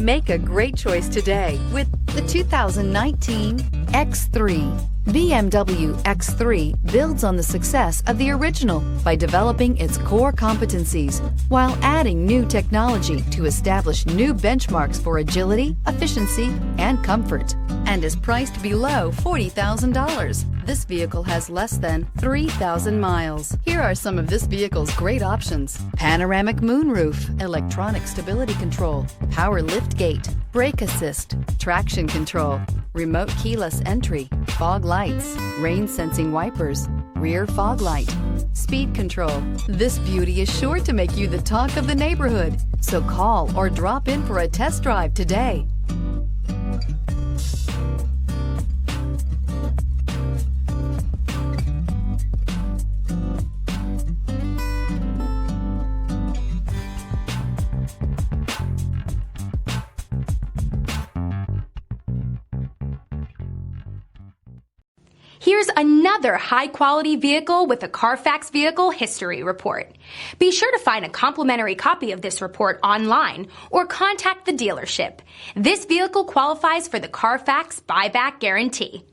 Make a great choice today with the 2019 X3. BMW X3 builds on the success of the original by developing its core competencies while adding new technology to establish new benchmarks for agility, efficiency, and comfort, and is priced below $40,000. This vehicle has less than 3,000 miles. Here are some of this vehicle's great options: panoramic moonroof, electronic stability control, power liftgate, brake assist, traction control, remote keyless entry, fog lights, rain sensing wipers, rear fog light, speed control. This beauty is sure to make you the talk of the neighborhood. So call or drop in for a test drive today. Here's another high-quality vehicle with a Carfax Vehicle History Report. Be sure to find a complimentary copy of this report online or contact the dealership. This vehicle qualifies for the Carfax Buyback Guarantee.